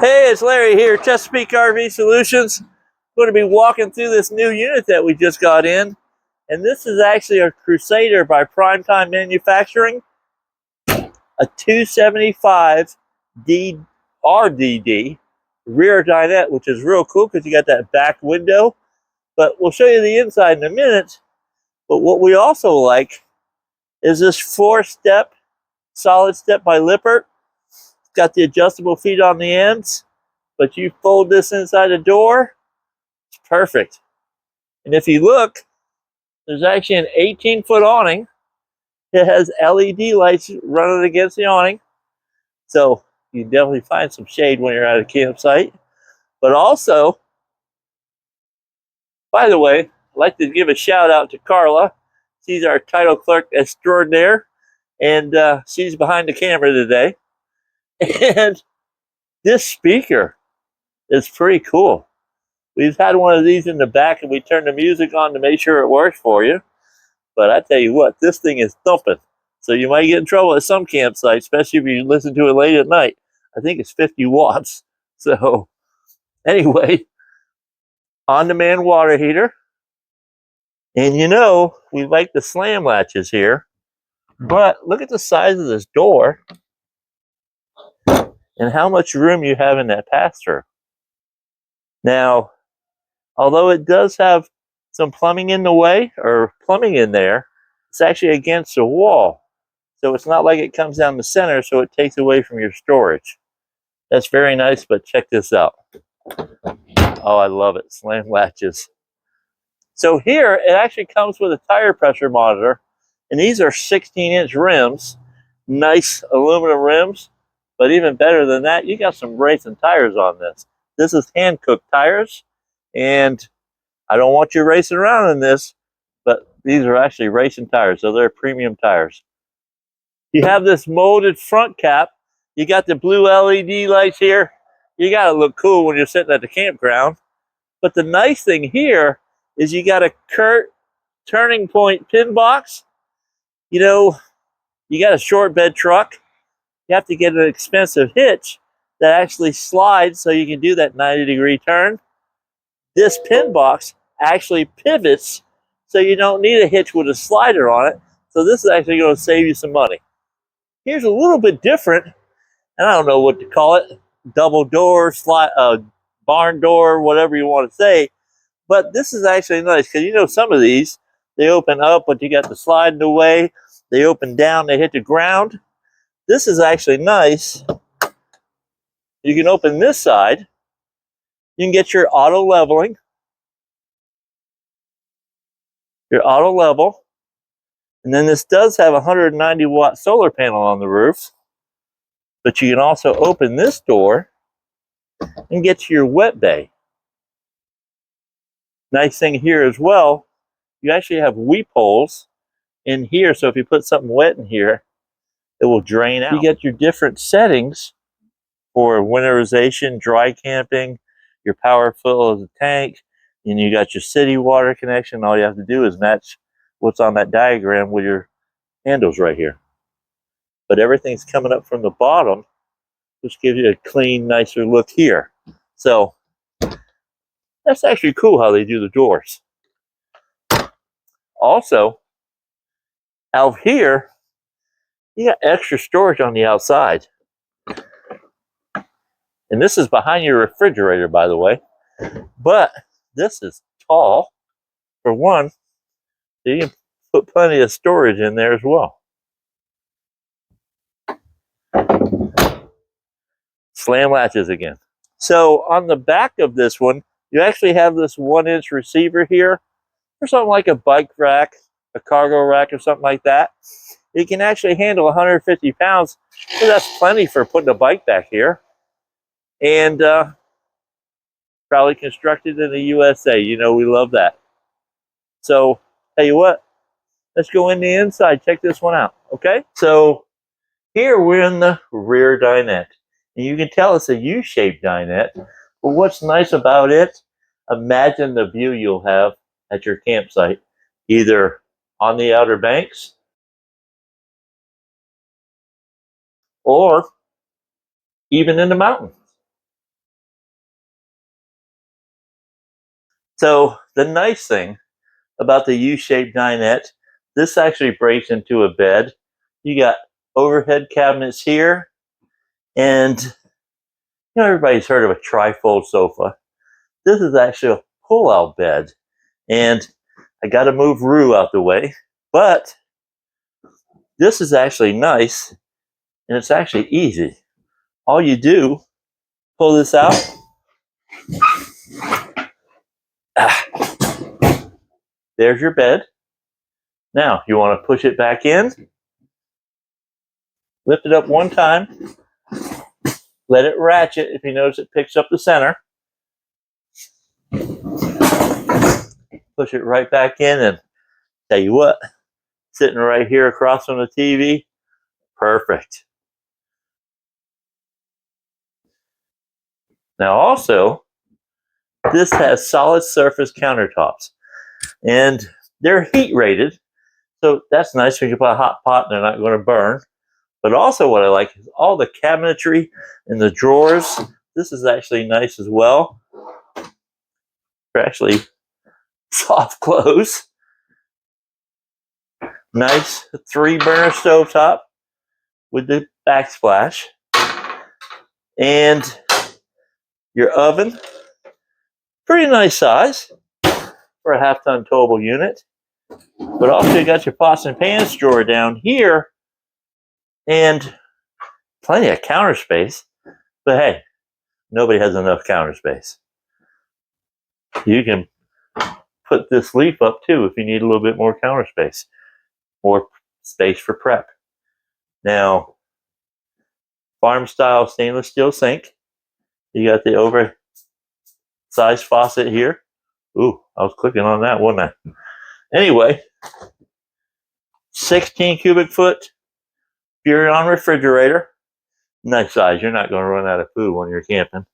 Hey, it's Larry here, Chesapeake RV Solutions. Going to be walking through this new unit that we just got in. And this is actually a Crusader by Primetime Manufacturing. A 275RDD rear dinette, which is real cool because you got that back window. But we'll show you the inside in a minute. But what we also like is this 4-step solid step by Lippert. Got the adjustable feet on the ends, but you fold this inside the door, it's perfect. And if you look, there's actually an 18-foot awning. It has LED lights running against the awning, so you definitely find some shade when you're at a campsite. But also, by the way, I'd like to give a shout out to Carla. She's our title clerk extraordinaire, and she's behind the camera today. And this speaker is pretty cool. We've had one of these in the back and we turn the music on to make sure it works for you. But I tell you what, this thing is thumping. So you might get in trouble at some campsites, especially if you listen to it late at night. I think it's 50 watts. So anyway, on-demand water heater. And you know, we like the slam latches here. But look at the size of this door and how much room you have in that pass-through. Now, although it does have some plumbing in the way, or plumbing in there, it's actually against the wall. So it's not like it comes down the center, so it takes away from your storage. That's very nice, but check this out. Oh, I love it. Slam latches. So here, it actually comes with a tire pressure monitor, and these are 16-inch rims. Nice aluminum rims, but even better than that, you got some racing tires on this. This is hand-cooked tires, and I don't want you racing around in this, but these are actually racing tires, so they're premium tires. You have this molded front cap. You got the blue LED lights here. You got to look cool when you're sitting at the campground. But the nice thing here is you got a Kurt turning point pin box. You know, you got a short bed truck. You have to get an expensive hitch that actually slides so you can do that 90-degree turn. This pin box actually pivots so you don't need a hitch with a slider on it. So this is actually going to save you some money. Here's a little bit different, and I don't know what to call it. Double door, barn door, whatever you want to say. But this is actually nice because you know some of these, they open up, but you got the slide in the way. They open down, they hit the ground. This is actually nice. You can open this side. You can get your auto leveling. Your auto level. And then this does have a 190-watt solar panel on the roof. But you can also open this door and get to your wet bay. Nice thing here as well, you actually have weep holes in here. So if you put something wet in here, it will drain out. You get your different settings for winterization, dry camping, your power fill of the tank, and you got your city water connection. All you have to do is match what's on that diagram with your handles right here. But everything's coming up from the bottom, which gives you a clean, nicer look here. So that's actually cool how they do the doors. Also, out here, you got extra storage on the outside. And this is behind your refrigerator, by the way. But this is tall, for one. So you can put plenty of storage in there as well. Slam latches again. So on the back of this one, you actually have this 1-inch receiver here for something like a bike rack, a cargo rack, or something like that. It can actually handle 150 pounds, so that's plenty for putting a bike back here. And probably constructed in the USA. You know, we love that. So, tell you what, let's go in the inside, check this one out, okay? So, here we're in the rear dinette. And you can tell it's a U-shaped dinette. But what's nice about it, imagine the view you'll have at your campsite, either on the Outer Banks or even in the mountains. So the nice thing about the U-shaped dinette, this actually breaks into a bed. You got overhead cabinets here, and everybody's heard of a trifold sofa. This is actually a pull-out bed, and I got to move Rue out the way, but this is actually nice, and it's actually easy. All you do, pull this out. There's your bed. Now, you want to push it back in, lift it up one time, let it ratchet. If you notice, it picks up the center. Push it right back in, and tell you what, sitting right here across from the TV, perfect. Now also, this has solid surface countertops, and they're heat rated, so that's nice when you put a hot pot and they're not going to burn. But also what I like is all the cabinetry and the drawers. This is actually nice as well. They're actually soft close. Nice 3-burner stovetop with the backsplash. And your oven, pretty nice size for a half-ton towable unit. But also you got your pots and pans drawer down here, and plenty of counter space. But hey, nobody has enough counter space. You can put this leaf up too if you need a little bit more counter space or space for prep. Now, farm style stainless steel sink. You got the oversized faucet here. Ooh, I was clicking on that, wasn't I? Anyway, 16 cubic foot Furrion refrigerator. Nice size. You're not going to run out of food when you're camping.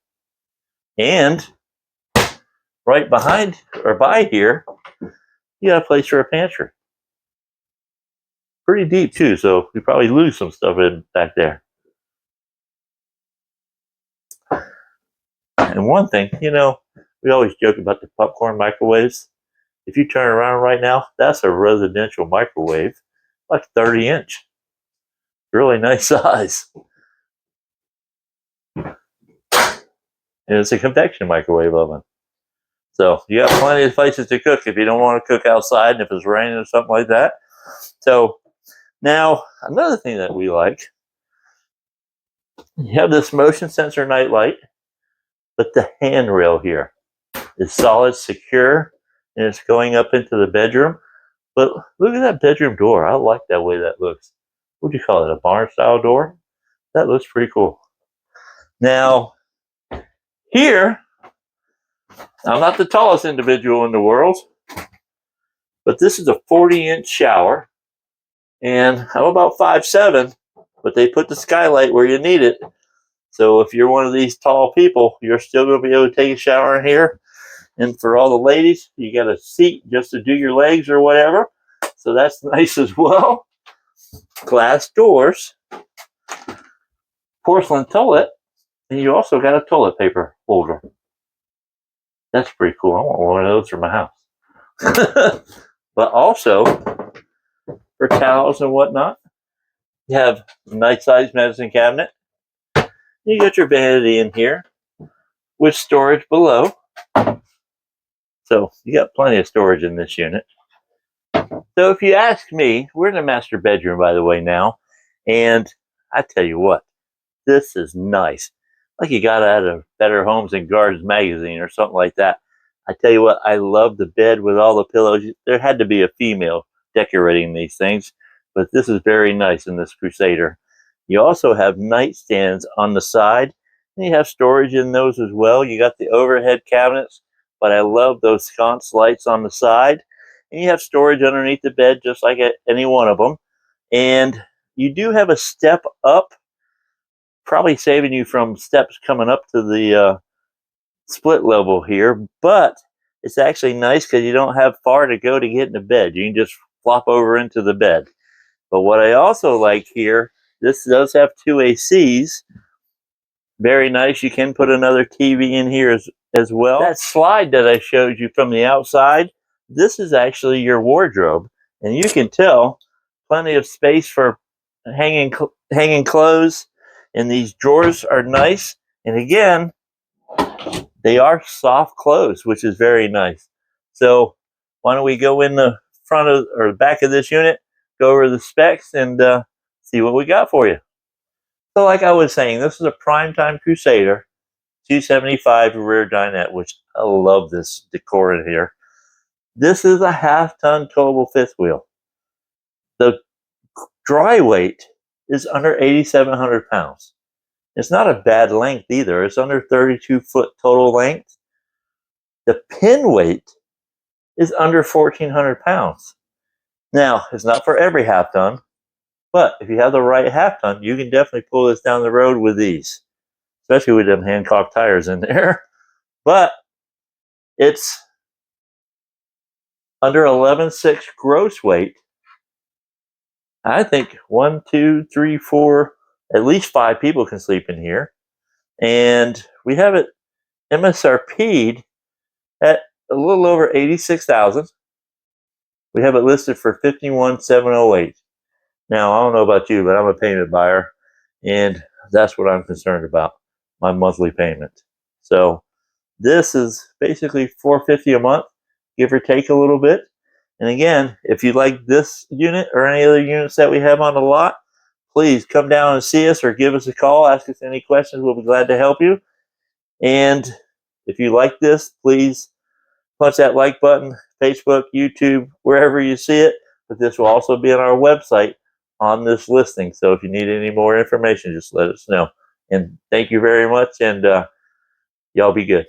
And right behind or by here, you got a place for a pantry. Pretty deep too, so you probably lose some stuff in back there. And one thing, we always joke about the popcorn microwaves. If you turn around right now, that's a residential microwave, like 30-inch. Really nice size. And it's a convection microwave oven. So you got plenty of places to cook if you don't want to cook outside and if it's raining or something like that. So now, another thing that we like, you have this motion sensor night light, but the handrail here is solid, secure, and it's going up into the bedroom. But look at that bedroom door. I like that way that looks. What do you call it, a barn style door? That looks pretty cool. Now, here, I'm not the tallest individual in the world, but this is a 40-inch shower. And I'm about 5'7", but they put the skylight where you need it. So if you're one of these tall people, you're still going to be able to take a shower in here. And for all the ladies, you got a seat just to do your legs or whatever. So that's nice as well. Glass doors. Porcelain toilet. And you also got a toilet paper holder. That's pretty cool. I want one of those for my house. But also, for towels and whatnot, you have a nice sized medicine cabinet. You got your vanity in here with storage below. So you got plenty of storage in this unit. So if you ask me, we're in the master bedroom, by the way, now. And I tell you what, this is nice. Like you got out of Better Homes and Gardens magazine or something like that. I tell you what, I love the bed with all the pillows. There had to be a female decorating these things, but this is very nice in this Crusader. You also have nightstands on the side, and you have storage in those as well. You got the overhead cabinets, but I love those sconce lights on the side. And you have storage underneath the bed, just like any one of them. And you do have a step up, probably saving you from steps coming up to the split level here, but it's actually nice because you don't have far to go to get into bed. You can just flop over into the bed. But what I also like here, this does have 2 ACs. Very nice. You can put another TV in here as well. That slide that I showed you from the outside, this is actually your wardrobe. And you can tell plenty of space for hanging clothes. And these drawers are nice. And again, they are soft clothes, which is very nice. So why don't we go in the front of or back of this unit, go over the specs, and see what we got for you. So like I was saying, this is a primetime Crusader 275 rear dinette, which I love this decor in here. This is a half-ton towable fifth wheel. The dry weight is under 8,700 pounds. It's not a bad length either. It's under 32 foot total length. The pin weight is under 1,400 pounds. Now, it's not for every half ton, but if you have the right half ton, you can definitely pull this down the road with these, especially with them Hancock tires in there. But it's under 11.6 gross weight. I think 1, 2, 3, 4, at least 5 people can sleep in here. And we have it MSRP'd at a little over $86,000. We have it listed for $51,708. Now, I don't know about you, but I'm a payment buyer, and that's what I'm concerned about, my monthly payment. So this is basically $450 a month, give or take a little bit. And again, if you like this unit or any other units that we have on the lot, please come down and see us or give us a call, ask us any questions. We'll be glad to help you. And if you like this, please punch that like button, Facebook, YouTube, wherever you see it. But this will also be on our website on this listing. So if you need any more information, just let us know. And thank you very much, and y'all be good.